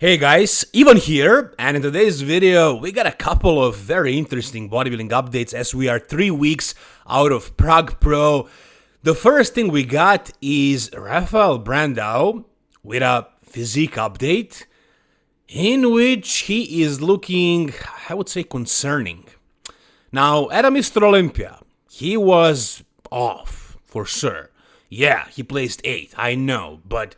Hey guys, Ivan here, and in today's video we got a couple of very interesting bodybuilding updates as we are 3 weeks out of Prague Pro. The first thing we got is Rafael with a physique update in which he is looking, I would say, concerning. Now, at a Mr. Olympia, he was off, for sure. Yeah, he placed 8, I know, but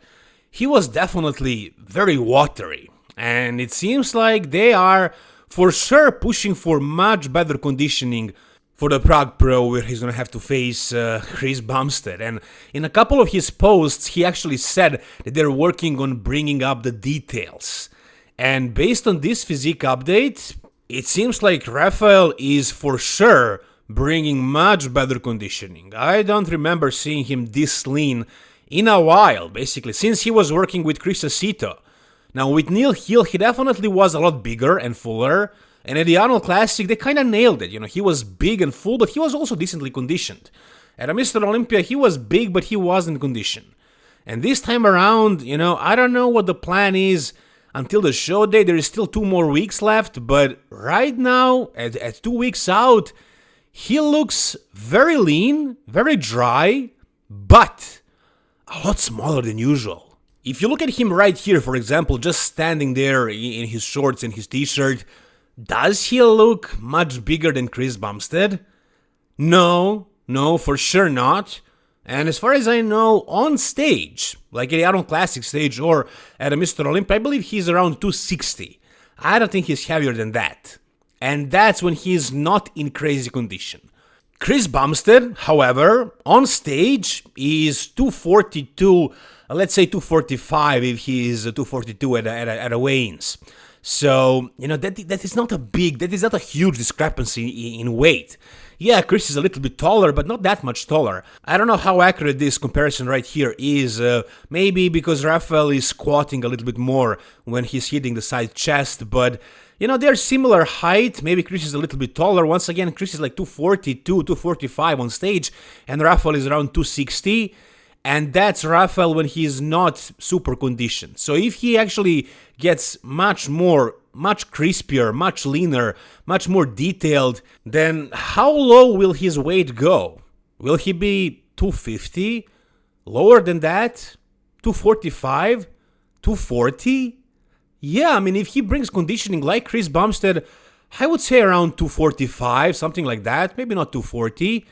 he was definitely very watery, and it seems like they are for sure pushing for much better conditioning for the Prague Pro, where he's going to have to face Chris Bumstead. And in a couple of his posts, he actually said that they're working on bringing up the details. And based on this physique update, it seems like Rafael is for sure bringing much better conditioning. I don't remember seeing him this lean in a while, basically, since he was working with Chris Aceto. Now, with Neil Hill, he definitely was a lot bigger and fuller, and at the Arnold Classic, they kind of nailed it. He was big and full, but he was also decently conditioned. At a Mr. Olympia, he was big, but he wasn't conditioned. And this time around, I don't know what the plan is until the show day. There is still 2 more weeks left, but right now, at 2 weeks out, he looks very lean, very dry, but a lot smaller than usual. If you look at him right here, for example, just standing there in his shorts and his t-shirt, does he look much bigger than Chris Bumstead? No, for sure not. And as far as I know, on stage, like at the Arnold Classic stage or at a Mr. Olympia, I believe he's around 260. I don't think he's heavier than that. And that's when he's not in crazy condition. Chris Bumstead, however, on stage is 242, let's say 245 if he is 242 at a weigh-ins. So, that is not a huge discrepancy in weight. Yeah, Chris is a little bit taller, but not that much taller. I don't know how accurate this comparison right here is. Maybe because Rafael is squatting a little bit more when he's hitting the side chest, but they're similar height. Maybe Chris is a little bit taller. Once again, Chris is like 242, 245 on stage, and Rafael is around 260. And that's Rafael when he is not super conditioned. So if he actually gets much crispier, much leaner, much more detailed, then how low will his weight go? Will he be 250? Lower than that? 245? 240? Yeah, if he brings conditioning like Chris Bumstead, I would say around 245, something like that, maybe not 240.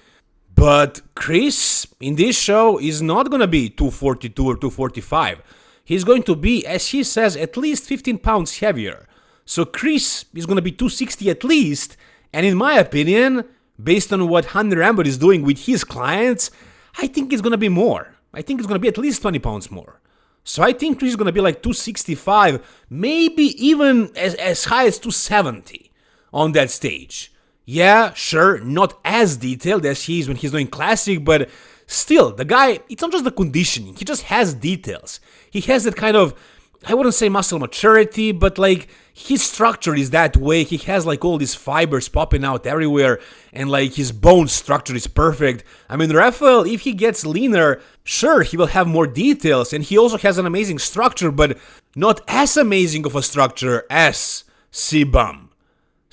But Chris, in this show, is not going to be 242 or 245. He's going to be, as he says, at least 15 pounds heavier. So Chris is going to be 260 at least, and in my opinion, based on what Hunter Rambert is doing with his clients, I think it's going to be more. I think it's going to be at least 20 pounds more. So I think Chris is going to be like 265, maybe even as high as 270 on that stage. Yeah, sure, not as detailed as he is when he's doing classic, but still, the guy, it's not just the conditioning, he just has details. He has that kind of, I wouldn't say muscle maturity, but like his structure is that way. He has like all these fibers popping out everywhere, and like his bone structure is perfect. Rafael, if he gets leaner, sure, he will have more details, and he also has an amazing structure, but not as amazing of a structure as C-Bum.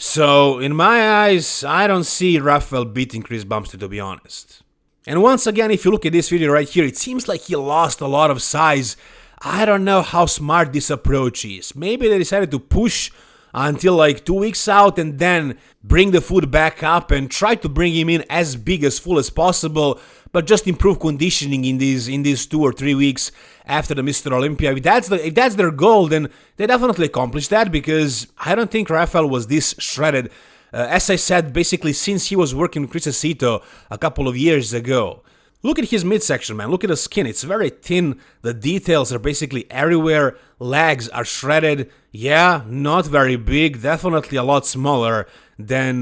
So, in my eyes, I don't see Rafael beating Chris Bumstead, to be honest. And once again, if you look at this video right here, it seems like he lost a lot of size. I don't know how smart this approach is. Maybe they decided to push until like 2 weeks out and then bring the food back up and try to bring him in as big, as full as possible, but just improve conditioning in these 2 or 3 weeks after the Mr. Olympia. If that's their goal, then they definitely accomplished that, because I don't think Rafael was this shredded, as I said, basically since he was working with Chris Aceto a couple of years ago. Look at his midsection, man. Look at the skin. It's very thin. The details are basically everywhere. Legs are shredded. Yeah, not very big. Definitely a lot smaller than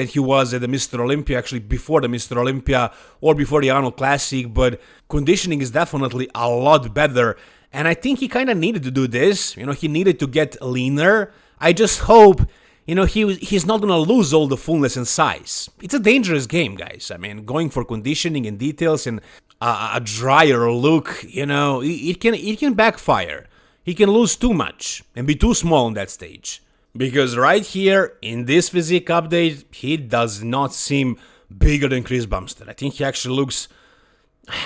he was at the Mr. Olympia, actually before the Mr. Olympia or before the Arnold Classic. But conditioning is definitely a lot better. And I think he kind of needed to do this. He needed to get leaner. I just hope he's not going to lose all the fullness and size. It's a dangerous game, guys. Going for conditioning and details and a drier look, it can backfire. he can lose too much and be too small on that stage. Because right here, in this physique update, he does not seem bigger than Chris Bumstead. I think he actually looks,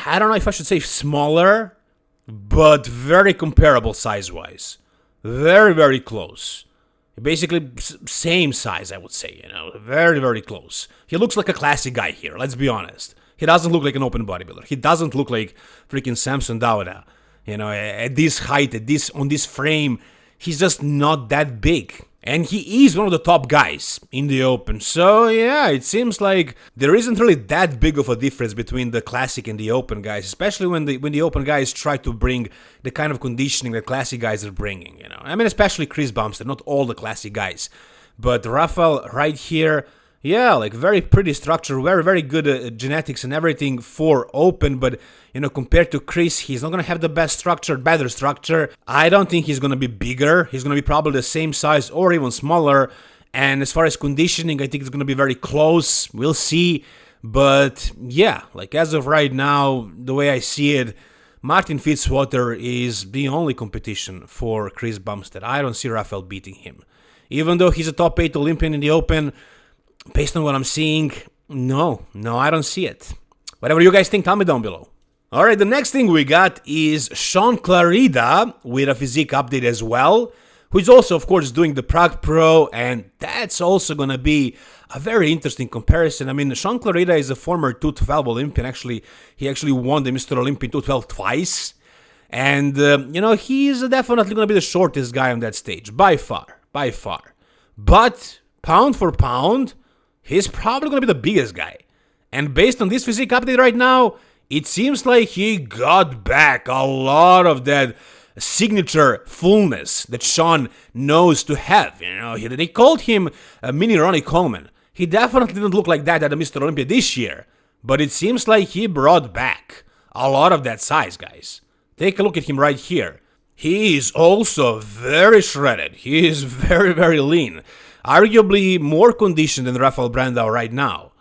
I don't know if I should say smaller, but very comparable size-wise. Very, very close. Basically, same size, I would say, very, very close. He looks like a classic guy here, let's be honest. He doesn't look like an open bodybuilder. He doesn't look like freaking Samson Dauda. At this height, on this frame, he's just not that big. And he is one of the top guys in the open. So yeah, it seems like there isn't really that big of a difference between the classic and the open guys, especially when the open guys try to bring the kind of conditioning that classic guys are bringing, I mean, especially Chris Bumstead, not all the classic guys. But Rafael right here, yeah, like very pretty structure, very, very good genetics and everything for open, but compared to Chris, he's not going to have the best structure, better structure. I don't think he's going to be bigger. He's going to be probably the same size or even smaller. And as far as conditioning, I think it's going to be very close. We'll see. But yeah, like as of right now, the way I see it, Martin Fitzwater is the only competition for Chris Bumstead. I don't see Rafael beating him. Even though he's a top 8 Olympian in the open, based on what I'm seeing, no, I don't see it. Whatever you guys think, tell me down below. Alright, the next thing we got is Shaun Clarida with a physique update as well, who is also, of course, doing the Prague Pro, and that's also going to be a very interesting comparison. I mean, Shaun Clarida is a former 212 Olympian. Actually, he actually won the Mr. Olympia 212 twice. And, he's definitely going to be the shortest guy on that stage, by far. But, pound for pound, he's probably going to be the biggest guy. And based on this physique update right now, it seems like he got back a lot of that signature fullness that Shaun knows to have. They called him a mini Ronnie Coleman. He definitely didn't look like that at the Mr. Olympia this year. But it seems like he brought back a lot of that size, guys. Take a look at him right here. He is also very shredded. He is very, very lean. Arguably more conditioned than Rafael Brandao right now.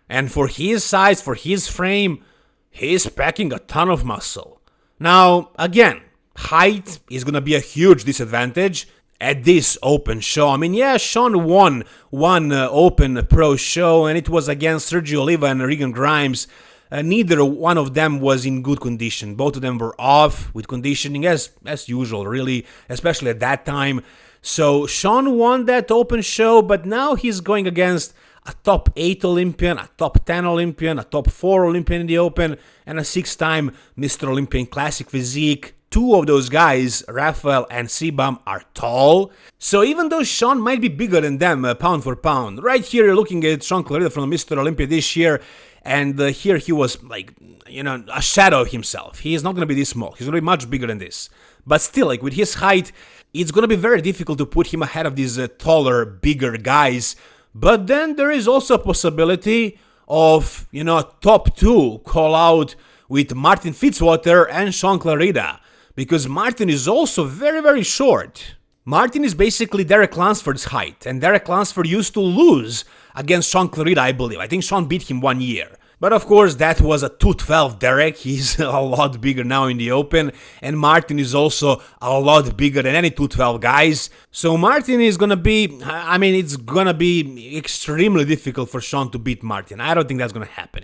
And for his size, for his frame, he's packing a ton of muscle. Now, again, height is going to be a huge disadvantage at this open show. I mean, yeah, Shaun won one open pro show, and it was against Sergio Oliva and Regan Grimes. Neither one of them was in good condition. Both of them were off with conditioning, as usual, really, especially at that time. So Shaun won that open show, but now he's going against a top 8 Olympian, a top 10 Olympian, a top 4 Olympian in the open, and a 6-time Mr. Olympian Classic Physique. Two of those guys, Rafael and Sibam, are tall. So even though Shaun might be bigger than them, pound for pound, right here you're looking at Shaun Clarida from Mr. Olympia this year, and here he was like, a shadow of himself. He is not going to be this small. He's going to be much bigger than this. But still, like with his height, it's going to be very difficult to put him ahead of these taller, bigger guys. But then there is also a possibility of, a top 2 call out with Martin Fitzwater and Shaun Clarida. Because Martin is also very, very short. Martin is basically Derek Lansford's height. And Derek Lansford used to lose against Shaun Clarida, I believe. I think Shaun beat him 1 year. But of course, that was a 212 Derek. He's a lot bigger now in the open. And Martin is also a lot bigger than any 212 guys. So Martin is going to be, it's going to be extremely difficult for Shaun to beat Martin. I don't think that's going to happen,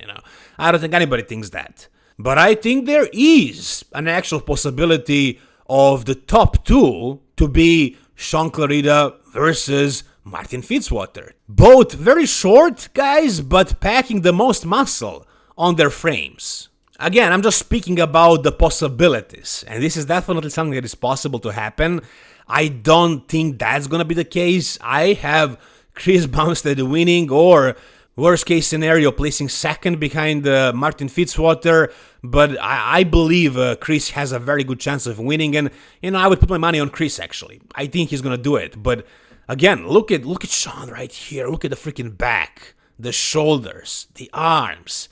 I don't think anybody thinks that. But I think there is an actual possibility of the top 2 to be Shaun Clarida versus Martin Fitzwater. Both very short guys, but packing the most muscle on their frames. Again, I'm just speaking about the possibilities, and this is definitely something that is possible to happen. I don't think that's gonna be the case. I have Chris Bumstead winning, or worst case scenario, placing second behind Martin Fitzwater, but I believe Chris has a very good chance of winning, and I would put my money on Chris actually. I think he's gonna do it, but again, look at Shaun right here. Look at the freaking back, the shoulders, the arms.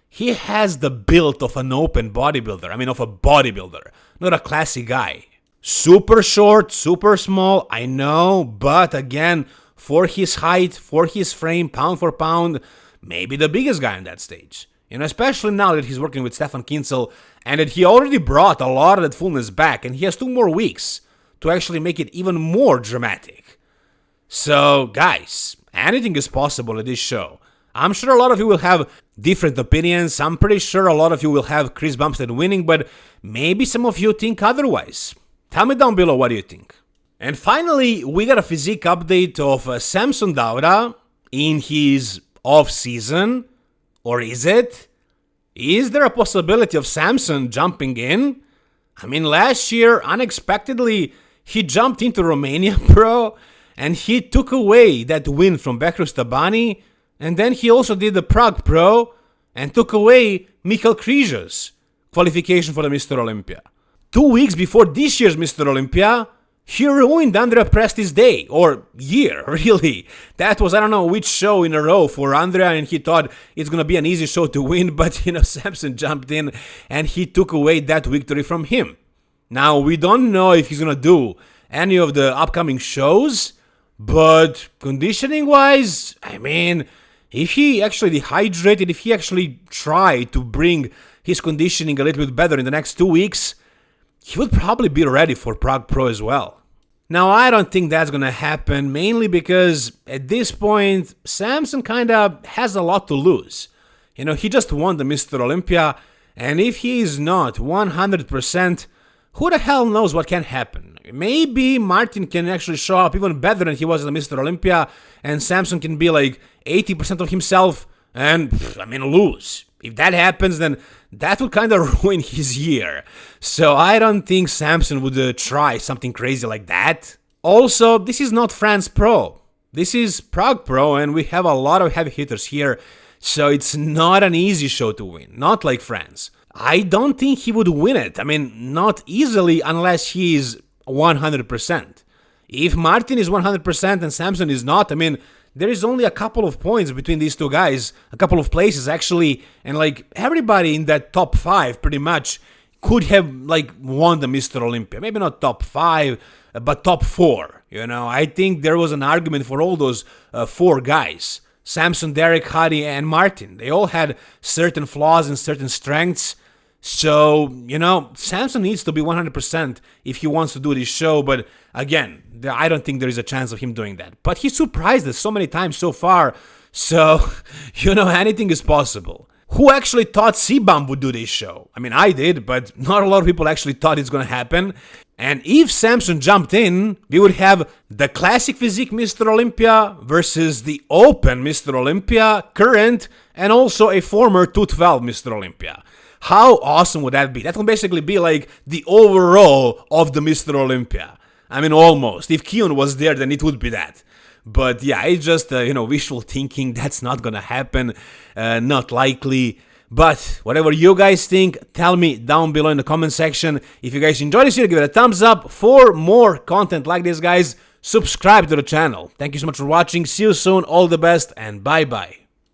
He has the build of an open bodybuilder. Of a bodybuilder, not a classic guy. Super short, super small, I know, but again, for his height, for his frame, pound for pound, maybe the biggest guy on that stage. Especially now that he's working with Stefan Kinsel, and that he already brought a lot of that fullness back, and he has 2 more weeks to actually make it even more dramatic. So, guys, anything is possible at this show. I'm sure a lot of you will have different opinions. I'm pretty sure a lot of you will have Chris Bumstead winning, but maybe some of you think otherwise. Tell me down below, what do you think? And finally, we got a physique update of Samson Dauda in his off-season. Or is it? Is there a possibility of Samson jumping in? I mean, last year, unexpectedly, he jumped into Romania Pro, and he took away that win from Bekrus Tabani, and then he also did the Prague Pro, and took away Michal Križa's qualification for the Mr. Olympia. 2 weeks before this year's Mr. Olympia, he ruined Andrea Presti's day, or year, really. That was, I don't know which show in a row for Andrea, and he thought it's gonna be an easy show to win, but Samson jumped in and he took away that victory from him. Now, we don't know if he's gonna do any of the upcoming shows, but conditioning-wise, I mean, if he actually dehydrated, if he actually tried to bring his conditioning a little bit better in the next 2 weeks, he would probably be ready for Prague Pro as well. Now, I don't think that's gonna happen, mainly because at this point, Samson kinda has a lot to lose. He just won the Mr. Olympia, and if he is not 100%, who the hell knows what can happen? Maybe Martin can actually show up even better than he was at the Mr. Olympia, and Samson can be like 80% of himself and, lose. If that happens, then that would kind of ruin his year. So I don't think Samson would try something crazy like that. Also, this is not France Pro. This is Prague Pro, and we have a lot of heavy hitters here, so it's not an easy show to win, not like France. I don't think he would win it. Not easily unless he is 100%. If Martin is 100% and Samson is not, there is only a couple of points between these two guys, a couple of places actually, and everybody in that top 5 pretty much could have won the Mr. Olympia. Maybe not top 5, but top 4. I think there was an argument for all those 4 guys. Samson, Derek, Hadi, and Martin. They all had certain flaws and certain strengths. So, Samson needs to be 100% if he wants to do this show, but again, I don't think there is a chance of him doing that. But he surprised us so many times so far, so, anything is possible. Who actually thought C-Bomb would do this show? I did, but not a lot of people actually thought it's gonna happen. And if Samson jumped in, we would have the classic physique Mr. Olympia versus the open Mr. Olympia, current, and also a former 212 Mr. Olympia. How awesome would that be? That would basically be like the overall of the Mr. Olympia. Almost. If Keon was there, then it would be that. But yeah, it's just, wishful thinking. That's not gonna happen. Not likely. But whatever you guys think, tell me down below in the comment section. If you guys enjoyed this video, give it a thumbs up. For more content like this, guys, subscribe to the channel. Thank you so much for watching. See you soon. All the best, and bye-bye.